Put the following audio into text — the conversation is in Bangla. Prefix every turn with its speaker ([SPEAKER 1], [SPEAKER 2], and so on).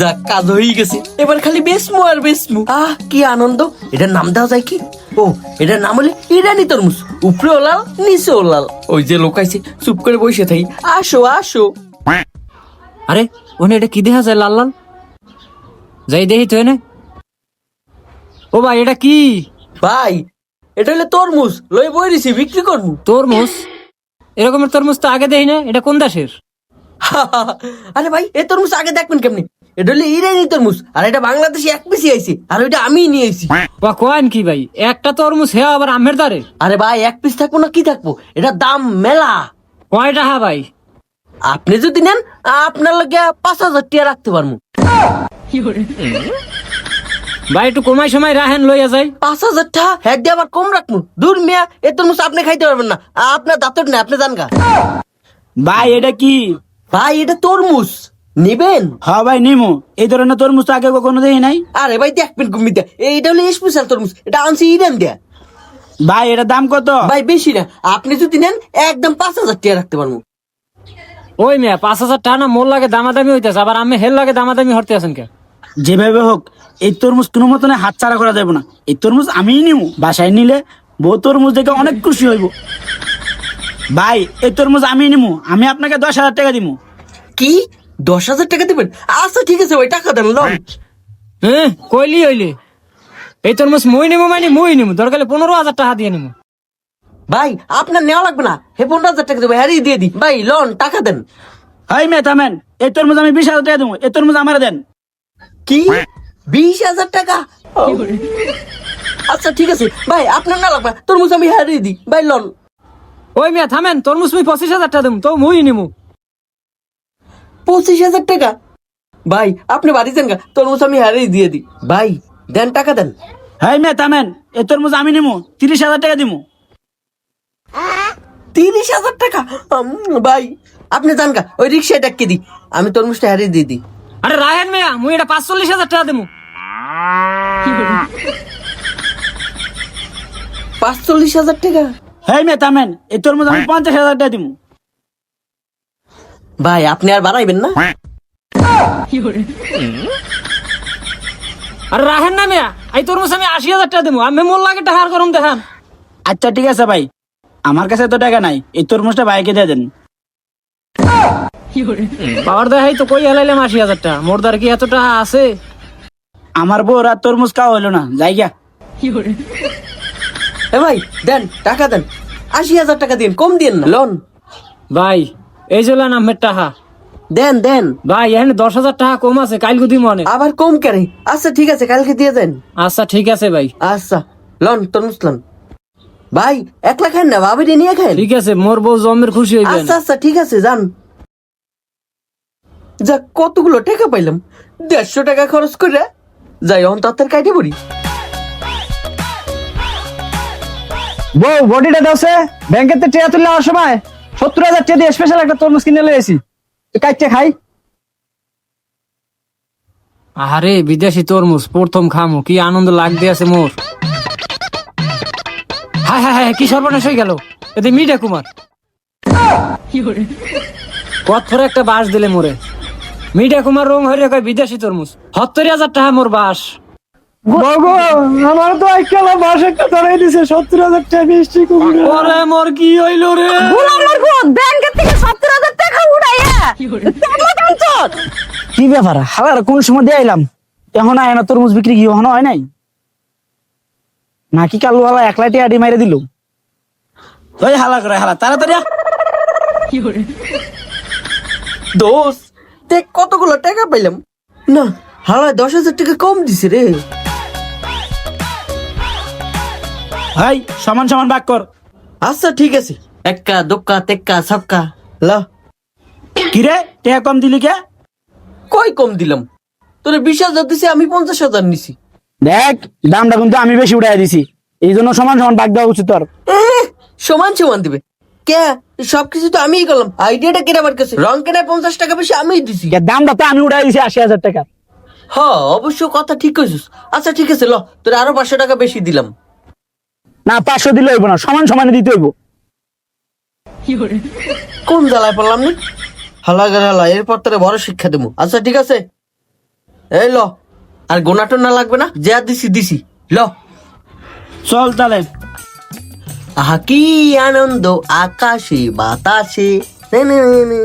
[SPEAKER 1] যাক, কাজ হয়ে গেছে, এবার খালি বেসমু আর বেসমু। আহ, কি আনন্দ। এটার নাম দেওয়া যায় কি? ও, এটার নাম হলে ইরানি তরমুজ। উপরে লাল, নিচে লাল। ওই যে লোক আইছে, চুপ করে বসে থাকি। আসো আসো।
[SPEAKER 2] আরে ওনে এটা কি দেখা যায় লাল লাল? যাই দেখি তো এনে। ও ভাই এটা কি?
[SPEAKER 1] ভাই, এটা হলে তরমুজ, লই বই দিছি, বিক্রি করবো।
[SPEAKER 2] তরমুজ? এরকমের তরমুজ তো আগে দেখি না, এটা কোন দেশের?
[SPEAKER 1] আরে ভাই, এই তরমুজ আগে দেখবেন কেমনি? এটা হলে ইরানি তরমুজ, আর এটা বাংলাদেশে এক পিসি আইছে, আর ওইটা আমি নিয়ে আইছি।
[SPEAKER 2] বা কয়েন কি ভাই, একটা তরমুজ হে আবার আমের দারে?
[SPEAKER 1] আরে ভাই, এক পিস থাকবো না কি থাকবো, এটা দাম মেলা।
[SPEAKER 2] কয় টাকা ভাই?
[SPEAKER 1] আপনি যদি নেন, আপনার লাগে 5,000 টাকা রাখতে পারবো।
[SPEAKER 2] ভাই একটু কমাই সময় রাহেন, লইয়া যাই।
[SPEAKER 1] 5,000 টাকা হ্যাঁ দিয়ে আবার কম রাখবো? দূর মিয়া, এ তরমুজ আপনি খাইতে পারবেন না, আপনার দাঁতর নেই, আপনি জানগা।
[SPEAKER 3] ভাই এটা কি?
[SPEAKER 1] ভাই, এটা তরমুজ নিবেন?
[SPEAKER 3] হ্যাঁ ভাই নিমু। এই ধরনের তরমুজ তো আগে কখনো দেখি নাই।
[SPEAKER 1] আরে ভাই, দেখবেন কুমিতে, এইটা হলো স্পেশাল তরমুজ, এটা আনছি ইরান দেয়া।
[SPEAKER 3] ভাই এটার দাম কত?
[SPEAKER 1] ভাই বেশি না, আপনি যদি নেন একদম 5,000 টাকা রাখতে পারবো।
[SPEAKER 2] ওই মেয়া 5,000 টাকা না মোর লাগে দামাদামি হইতেছে, আবার আমি হেল লাগে দামাদামি হরতে আছেন কে?
[SPEAKER 3] যেভাবে হোক এই তরমুজ কোনো মতনে হাত ছাড়া করা যাবে না। এই তরমুজ আমিই নিমু। বাসায় নিলে বউ তরমুজ দেখে অনেক খুশি হইব। ভাই এই তরমুজ আমি নিমু। আমি আপনাকে 10,000 টাকা দিমু।
[SPEAKER 1] কি, 10,000 টাকা দিবেন? আচ্ছা ঠিক আছে ভাই, টাকা দেন, লন।
[SPEAKER 2] হ্যাঁ কইলি হইলে এই তরমুজ মুই নিমু, মানে মুই নিমু, দরকার 15,000 টাকা দিয়ে নিমু।
[SPEAKER 1] ভাই, আপনার নেওয়া লাগবে না, হে 15,000 টাকা দেবো, হ্যাঁ দিয়ে দি। ভাই লন, টাকা দেন।
[SPEAKER 3] হাই মে থামেন। এই তরমুজ আমি 20,000 টাকা দিমু। এই তরমুজ আমার দেন।
[SPEAKER 1] কি, 20,000 টাকা? আচ্ছা ঠিক আছে ভাই, আপনার না লাগবে, তরমুজ আমি হারিয়ে দিই। ভাই লন।
[SPEAKER 2] ওই মেয়া থামেন, তরমুজ মুই 25,000 টাকা দিমু, তো মুই নিমু।
[SPEAKER 1] 25,000 টাকা? ভাই আপনি বাড়ি যান গা, তরমুজ আমি হারিয়ে দিয়ে দিই। ভাই দেন, টাকা দেন।
[SPEAKER 3] হাই মে থামেন। এই তরমুজ আমি নিমু। 30,000 টাকা দিমু।
[SPEAKER 1] 30,000 টাকা? ভাই আপনি যান গা, ওই রিক্সায় ডাকিয়ে দিই, আমি তরমুজটা হারিয়ে দিয়ে দিই।
[SPEAKER 2] আরে রাহেন মেয়া, মুই এটা 45,000 টাকা দিমু।
[SPEAKER 1] 45,000 টাকা?
[SPEAKER 3] হাই মে থামেন। এই তরমুজ আমি 50,000 টাকা দিমু।
[SPEAKER 1] ভাই আপনি আর বাড়াইবেন না?
[SPEAKER 2] আরে রাহেন না মেয়া, এই তরমুজ আমি 80,000 টাকা দিমু, আমি মোর লাগে টাকা আর গরম দেখান।
[SPEAKER 3] আচ্ছা ঠিক আছে ভাই, আমার কাছে তো টাকা নাই। এই তরমুজটা ভাইকে দিয়ে দেন।
[SPEAKER 2] পাওয়ার দেখাই তো কই হেলাইলাম 80,000 টাকা, মোর দ্বার কি এত টাকা আছে?
[SPEAKER 3] আমার বউ রাত তরমুজ খাওয়া হইলো না, যাই গা।
[SPEAKER 1] এ ভাই দেন, টাকা দেন। 80,000 টাকা দিন, কম দিন না, লোন।
[SPEAKER 2] ভাই এই যে লান আমের টাকা।
[SPEAKER 1] দেন দেন।
[SPEAKER 2] ভাই এখানে 10,000 টাকা কম আছে, কালকে দিই মনে।
[SPEAKER 1] আবার কম কেন? আচ্ছা ঠিক আছে, কালকে দিয়ে দেন।
[SPEAKER 2] আচ্ছা ঠিক আছে ভাই।
[SPEAKER 1] আচ্ছা লন, তরমুজ লন। ভাই একলা খান না, ভাবি নিয়ে খান।
[SPEAKER 2] ঠিক আছে, মোর বউ জমের খুশি হইবেন।
[SPEAKER 1] আচ্ছা আচ্ছা ঠিক আছে, যান। যা, কতগুলো টাকা পাইলাম, 150 টাকা খরচ করে যাই, অন তার কাটে পড়ি।
[SPEAKER 4] বউ বডিটা দাওছে, ব্যাংকের থেকে টাকা তুলে নেওয়ার সময় 70,000 টাকা দিয়ে স্পেশাল একটা তরমুজ কিনে লয়েছি, কাটতে খাই।
[SPEAKER 2] আরে বিদেশি তরমুজ প্রথম খামু, কি আনন্দ লাগতে আছে মোর। হায় হায় হায়, কি সর্বনাশ হয়ে গেল। এতে মিঠা কুমার কত ধরে একটা বাস দিলে মোরে। মিঠা কুমার রং হয়ে রেখে বিদেশি তরমুজ, 70,000 টাকা মোর বাস।
[SPEAKER 4] বাবু আমার তো একটা বাস একটা ধরাই দিছে 70,000 টাকা মিষ্টি কুমড়া।
[SPEAKER 2] ওরে মোর কি হইল রে।
[SPEAKER 5] ব্যাংকের থেকে 70,000 টাকা উড়াইয়া
[SPEAKER 3] কি ব্যাপার, হালার কোন সময় দিয়ে আইলাম, এখন আয় না তরমুজ বিক্রি কি এখনো হয় নাই নাকি? কালু হালা একলাই টিয়া আডি মাইরে দিল। ওই হালা করে হালা তাড়াতাড়ি আ।
[SPEAKER 1] দোস্ত দেখ, কতগুলো টাকা পাইলাম না, হাওড়ায় 10,000 টাকা কম দিছে রে।
[SPEAKER 3] ভাই সমান সমান ভাগ কর।
[SPEAKER 1] আচ্ছা ঠিক আছে, এক্কা দোক্কা তেক্কা সক্কা ল।
[SPEAKER 3] কিরে টিয়া কম দিলি কে?
[SPEAKER 1] কই কম দিলাম? তোরে 20,000 দিছি, আমি 50,000 নিছি।
[SPEAKER 3] দেখ দামটা কিন্তু আমি বেশি উঠাই দিছি, এই জন্য সমান সমান ভাগ দেওয়া উচিত তোর।
[SPEAKER 1] সমান সমান দিবে, কে সবকিছু তো আমিই করলাম, আইডিয়াটা কেটে আমার কাছে, রং কেনার 50 টাকা বেশি আমিই দিছি।
[SPEAKER 3] এর দামটা তো আমি উঠাই দিছি 80,000 টাকা।
[SPEAKER 1] হ্যাঁ অবশ্য কথা ঠিক কইছিস। আচ্ছা ঠিক আছে, ল তোর আরো 500 টাকা বেশি দিলাম।
[SPEAKER 3] না 500 দিলে হইব না, সমান সমানে দিতে হইব।
[SPEAKER 1] কোন জ্বালায় পড়লাম নি, হালা হালা, এরপর তোরে বড় শিক্ষা দেবো। আচ্ছা ঠিক আছে, এই ল, আর গোনাটোর না লাগবে না, যা দিছি দিছি, ল।
[SPEAKER 3] চল তাহলে।
[SPEAKER 1] আহা কি আনন্দ আকাশে বাতাসে, নে নে নে নে।